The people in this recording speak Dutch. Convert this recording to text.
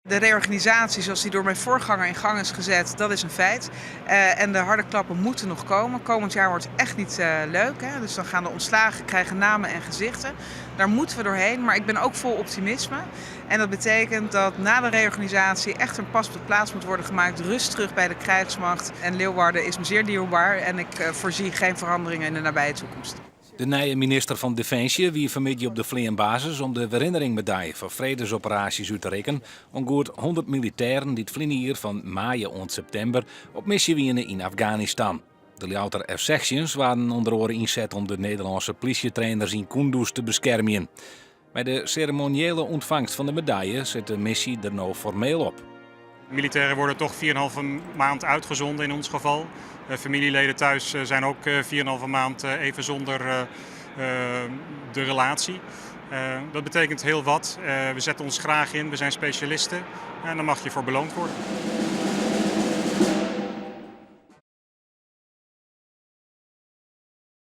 De reorganisatie zoals die door mijn voorganger in gang is gezet, dat is een feit. En de harde klappen moeten nog komen. Komend jaar wordt echt niet leuk. Hè? Dus dan gaan de ontslagen krijgen namen en gezichten. Daar moeten we doorheen, maar ik ben ook vol optimisme. En dat betekent dat na de reorganisatie echt een pas op de plaats moet worden gemaakt. Rust terug bij de krijgsmacht. En Leeuwarden is me zeer dierbaar en ik voorzie geen veranderingen in de nabije toekomst. De nieuwe minister van Defensie wie vanmiddag op de Vleenbasis om de herinnering-medaille voor vredesoperaties uit te rekenen. Ongeveer 100 militairen die het vlienier van maart en september op missie wienen in Afghanistan. De louter F-sections waren onder andere inzet om de Nederlandse politietrainers in Kunduz te beschermen. Bij de ceremoniële ontvangst van de medaille zit de missie er nou formeel op. Militairen worden toch 4,5 maand uitgezonden in ons geval. Familieleden thuis zijn ook 4,5 maand even zonder de relatie. Dat betekent heel wat. We zetten ons graag in, we zijn specialisten en daar mag je voor beloond worden.